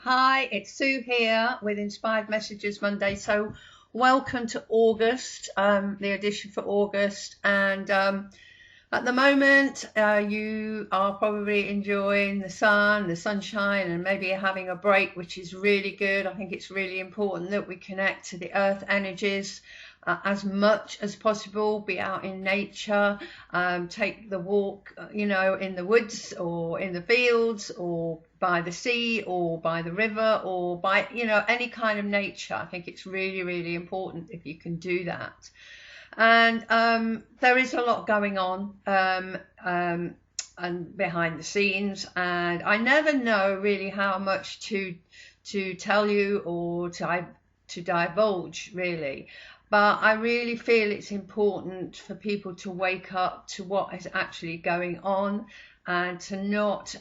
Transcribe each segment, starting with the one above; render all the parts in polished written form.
Hi, it's Sue here with Inspired Messages Monday. So, welcome to August, the edition for August. And at the moment, you are probably enjoying the sun, the sunshine, and maybe having a break, which is really good. I think it's really important that we connect to the earth energies. As much as possible, be out in nature, take the walk, in the woods or in the fields or by the sea or by the river or by, any kind of nature. I think it's really, really important if you can do that. And there is a lot going on and behind the scenes, and I never know really how much to tell you or to divulge really. But I really feel it's important for people to wake up to what is actually going on and to not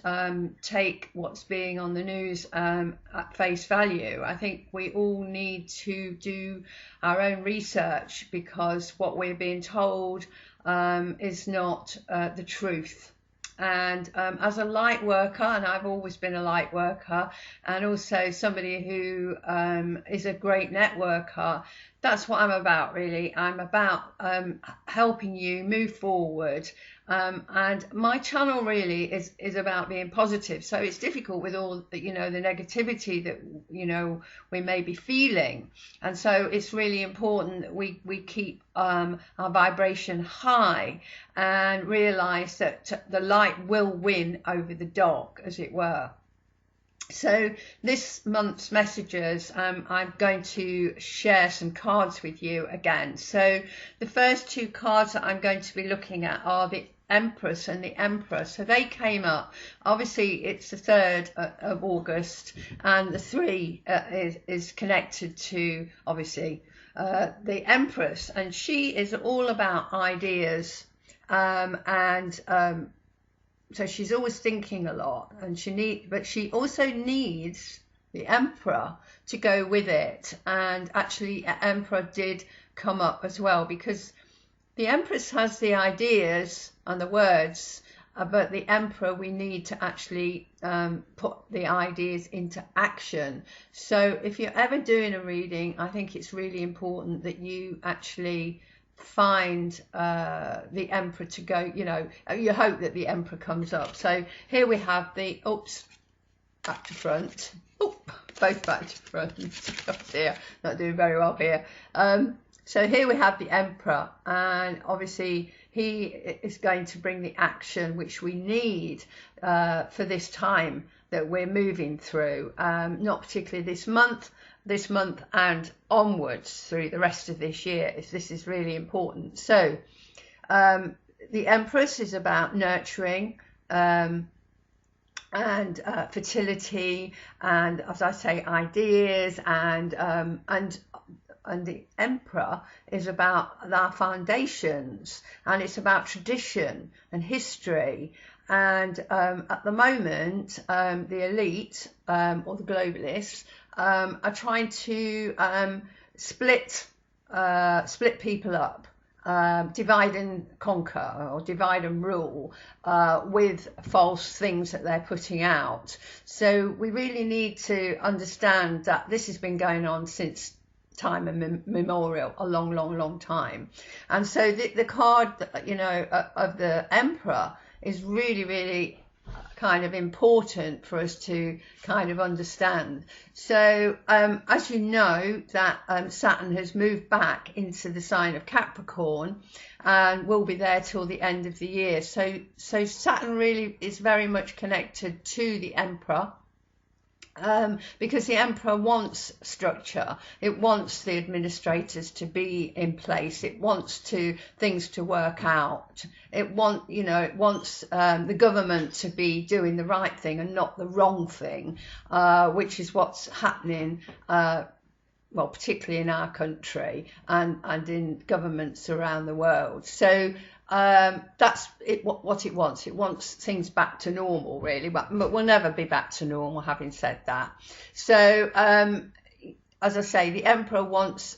take what's being on the news at face value. I think we all need to do our own research because what we're being told is not the truth. And as a light worker, and I've always been a light worker, and also somebody who is a great networker, that's what I'm about really. I'm about helping you move forward, and my channel really is about being positive. So it's difficult with all the, the negativity that we may be feeling, and so it's really important that we keep our vibration high and realize that the light will win over the dark, as it were. So this month's messages, I'm going to share some cards with you again. So the first two cards that I'm going to be looking at are the Empress and the Emperor. So they came up, obviously it's the 3rd of August, and the 3 is connected to obviously the Empress, and she is all about ideas, so she's always thinking a lot, and but she also needs the Emperor to go with it. And actually, Emperor did come up as well, because the Empress has the ideas and the words, but the Emperor, we need to actually put the ideas into action. So if you're ever doing a reading, I think it's really important that you actually find the Emperor to go, you hope that the Emperor comes up. So here we have the back to front, both back to front. Oh dear, not doing very well here. So here we have the Emperor, and obviously he is going to bring the action which we need for this time that we're moving through, not particularly this month and onwards through the rest of this year. This is really important. So the Empress is about nurturing and fertility, and as I say, ideas, and the Emperor is about our foundations, and it's about tradition and history. And at the moment, the elite or the globalists are trying to split people up, divide and conquer, or divide and rule, with false things that they're putting out. So we really need to understand that this has been going on since time immemorial, a long time. And so the card of the Emperor is really, really kind of important for us to kind of understand. So as you know, that Saturn has moved back into the sign of Capricorn and will be there till the end of the year. So Saturn really is very much connected to the Emperor, because the Emperor wants structure. It wants the administrators to be in place. It wants things to work out. It wants the government to be doing the right thing and not the wrong thing, which is what's happening, well, particularly in our country and in governments around the world. So that's what it wants. It wants things back to normal, really, but we'll never be back to normal, having said that. So as I say, the Emperor wants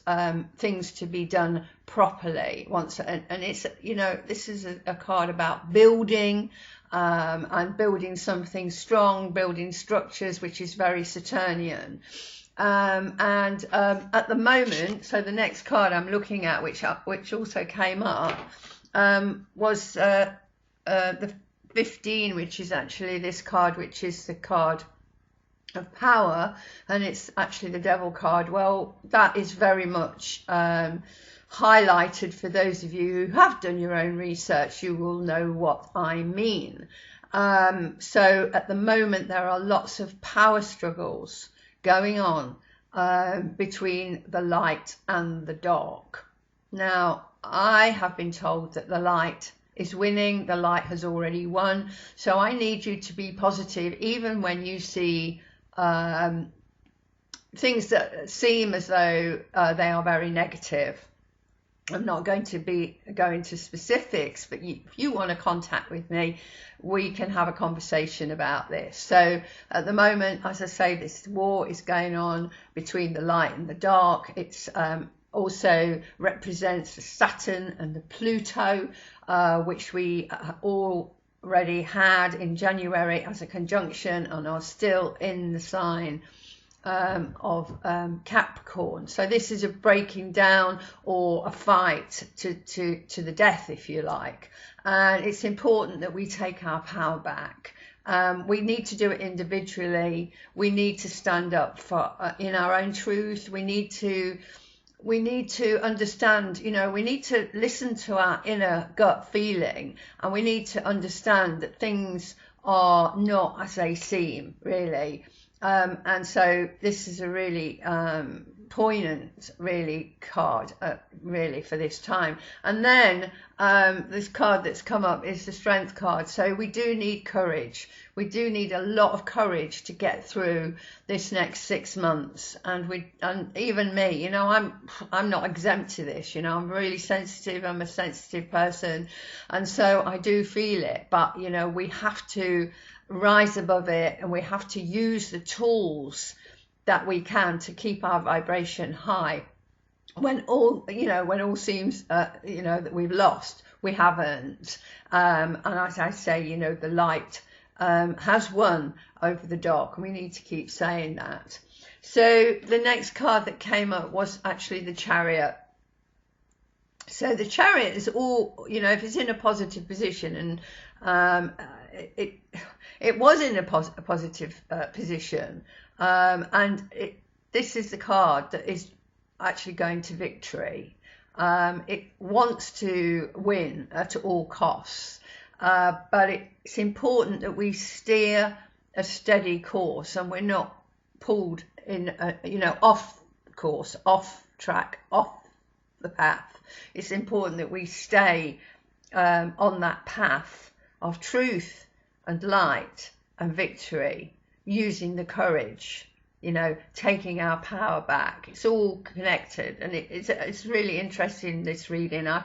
things to be done properly. And it's, this is a card about building, and building something strong, building structures, which is very Saturnian. At the moment, so the next card I'm looking at, which also came up, was the 15, which is actually this card, which is the card of power, and it's actually the devil card. Well, that is very much highlighted for those of you who have done your own research. You will know what I mean. So at the moment there are lots of power struggles going on between the light and the dark. Now, I have been told that the light is winning, the light has already won, so I need you to be positive even when you see things that seem as though they are very negative. I'm not going to be going to specifics, but if you want to contact with me, we can have a conversation about this. So at the moment, as I say, this war is going on between the light and the dark. It's also represents the Saturn and the Pluto, which we already had in January as a conjunction and are still in the sign of Capricorn. So this is a breaking down or a fight to the death, if you like. And it's important that we take our power back. We need to do it individually. We need to stand up for in our own truth. We need to understand, we need to listen to our inner gut feeling, and we need to understand that things are not as they seem, really. And so this is a really poignant, really card, really, for this time. And then this card that's come up is the Strength card. So we do need courage. We do need a lot of courage to get through this next 6 months. And even me, I'm not exempt to this. I'm really sensitive. I'm a sensitive person, and so I do feel it. But we have to rise above it, and we have to use the tools that we can to keep our vibration high when all seems that we've lost. We haven't, and as I say, the light has won over the dark, and we need to keep saying that. So the next card that came up was actually the Chariot. So the Chariot is all, if it's in a positive position, and it was in a positive position, and this is the card that is actually going to victory. It wants to win at all costs, but it's important that we steer a steady course, and we're not pulled in, off course, off track, off the path. It's important that we stay on that path of truth and light and victory, using the courage, taking our power back. It's all connected, and it's really interesting, this reading. I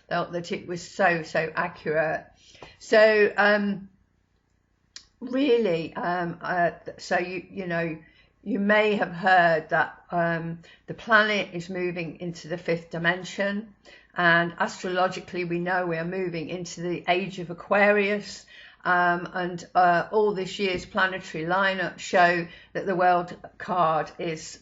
felt that it was so accurate. So really, so you may have heard that the planet is moving into the 5th dimension, and astrologically we know we are moving into the age of Aquarius. And all this year's planetary lineup show that the World card is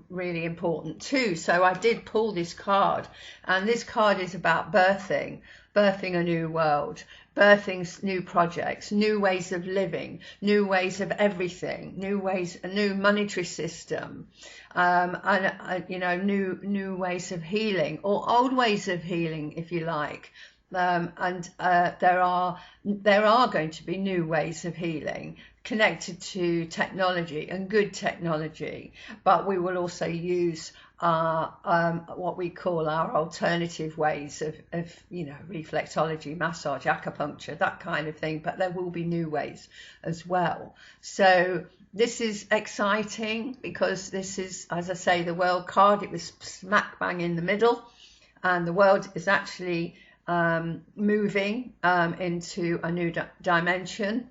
really important too. So I did pull this card, and this card is about birthing a new world, birthing new projects, new ways of living, new ways of everything, a new monetary system, and new ways of healing, or old ways of healing, if you like. And there are going to be new ways of healing connected to technology, and good technology, but we will also use what we call our alternative ways of reflexology, massage, acupuncture, that kind of thing, but there will be new ways as well. So this is exciting, because this is, as I say, the World card. It was smack bang in the middle, and the world is actually moving into a new dimension,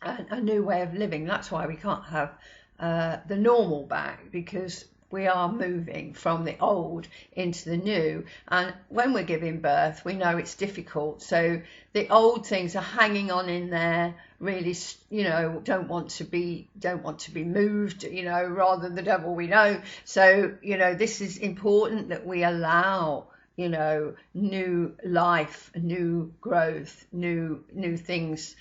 a new way of living. That's why we can't have the normal back, because we are moving from the old into the new, and when we're giving birth, we know it's difficult. So the old things are hanging on in there, really, you know, don't want to be moved, you know, rather the devil we know. So, you know, this is important that we allow, you know, new life, new growth, new things,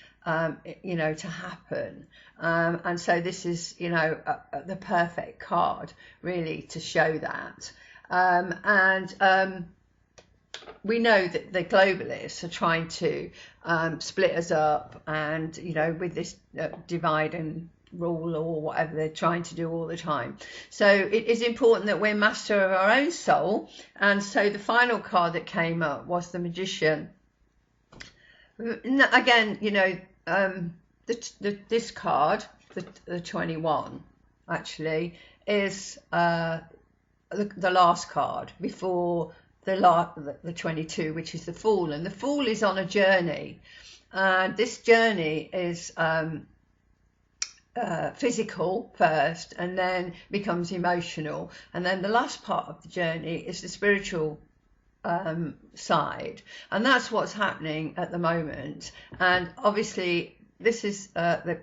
you know, to happen. And so this is, you know, the perfect card really to show that. We know that the globalists are trying to split us up, and, you know, with this divide and rule or whatever they're trying to do all the time. So it is important that we're master of our own soul. And so the final card that came up was the Magician. Again, you know, this card, the 21, actually, is the last card before the 22, which is the Fool. And the Fool is on a journey. This journey is physical first, and then becomes emotional, and then the last part of the journey is the spiritual side, and that's what's happening at the moment. And obviously this is the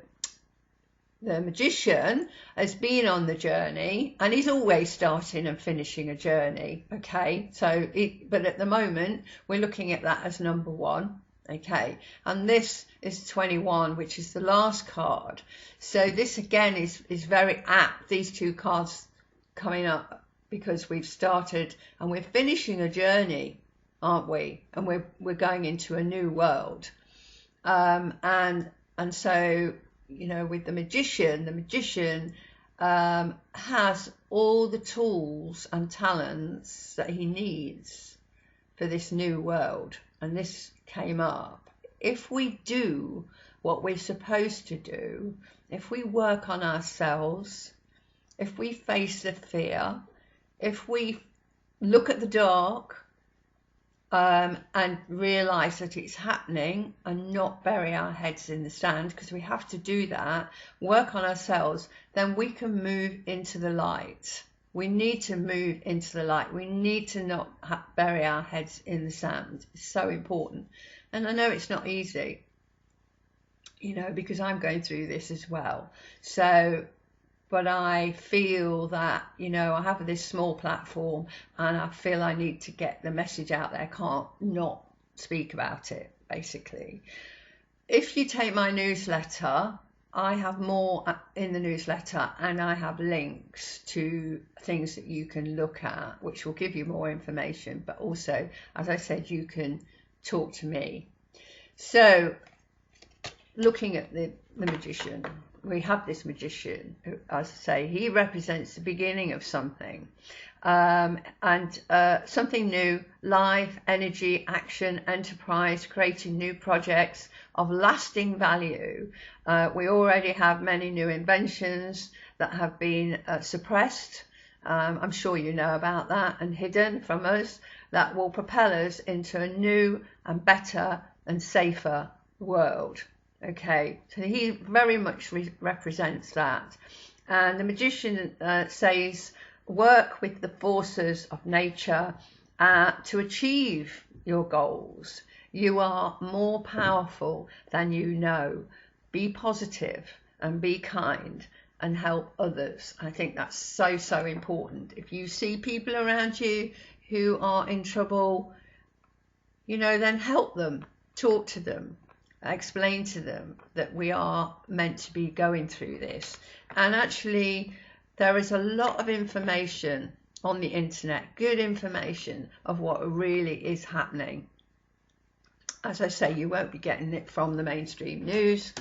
Magician has been on the journey, and he's always starting and finishing a journey, okay? So but at the moment we're looking at that as number one. Okay, and this is 21, which is the last card. So this again is very apt, these two cards coming up, because we've started and we're finishing a journey, aren't we? And we're going into a new world. And so, you know, with the Magician has all the tools and talents that he needs for this new world. And this came up. If we do what we're supposed to do, if we work on ourselves, if we face the fear, if we look at the dark and realize that it's happening, and not bury our heads in the sand, because we have to do that, work on ourselves, then we can move into the light. We need to move into the light. We need to not bury our heads in the sand. It's so important. And I know it's not easy, you know, because I'm going through this as well. So, but I feel that, you know, I have this small platform, and I feel I need to get the message out there. I can't not speak about it, basically. If you take my newsletter, I have more in the newsletter, and I have links to things that you can look at, which will give you more information. But also, as I said, you can talk to me. So, looking at the Magician, we have this Magician who, as I say, he represents the beginning of something, and something new, life, energy, action, enterprise, creating new projects of lasting value. We already have many new inventions that have been suppressed. I'm sure you know about that, and hidden from us, that will propel us into a new and better and safer world. Okay, so he very much represents that. And the Magician says, work with the forces of nature to achieve your goals. You are more powerful than you know. Be positive and be kind and help others. I think that's so, so important. If you see people around you who are in trouble, you know, then help them, talk to them, explain to them that we are meant to be going through this. And actually, there is a lot of information on the internet, good information of what really is happening. As I say, you won't be getting it from the mainstream news,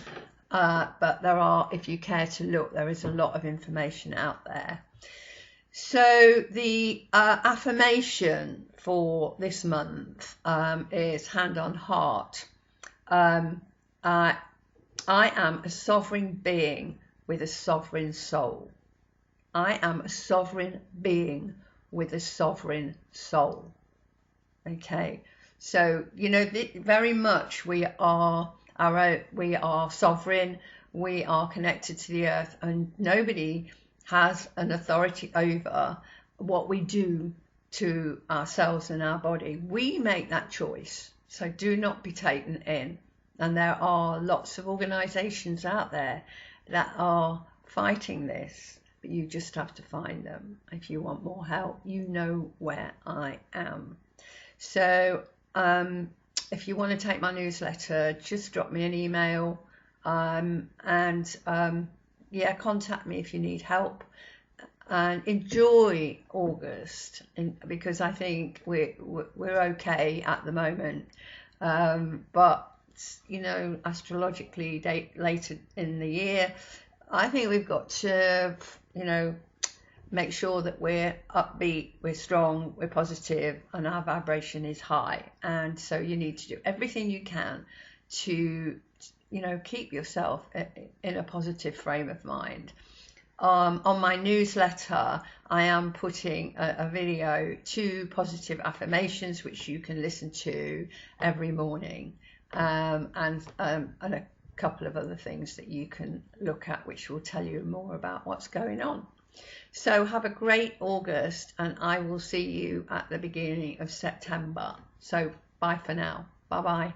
but there are, if you care to look, there is a lot of information out there. So the affirmation for this month is hand on heart. I am a sovereign being with a sovereign soul. I am a sovereign being with a sovereign soul. Okay, so you know, very much we are sovereign. We are connected to the earth, and nobody has an authority over what we do to ourselves and our body. We make that choice, so do not be taken in. And there are lots of organizations out there that are fighting this, but you just have to find them. If you want more help, you know where I am. So if you want to take my newsletter, just drop me an email, yeah, contact me if you need help. And enjoy August, because I think we're okay at the moment, but you know, astrologically later in the year, I think we've got to, you know, make sure that we're upbeat, we're strong, we're positive, and our vibration is high. And so you need to do everything you can to, you know, keep yourself in a positive frame of mind. On my newsletter, I am putting a video, 2 positive affirmations, which you can listen to every morning, and a couple of other things that you can look at, which will tell you more about what's going on. So have a great August, and I will see you at the beginning of September. So bye for now. Bye bye.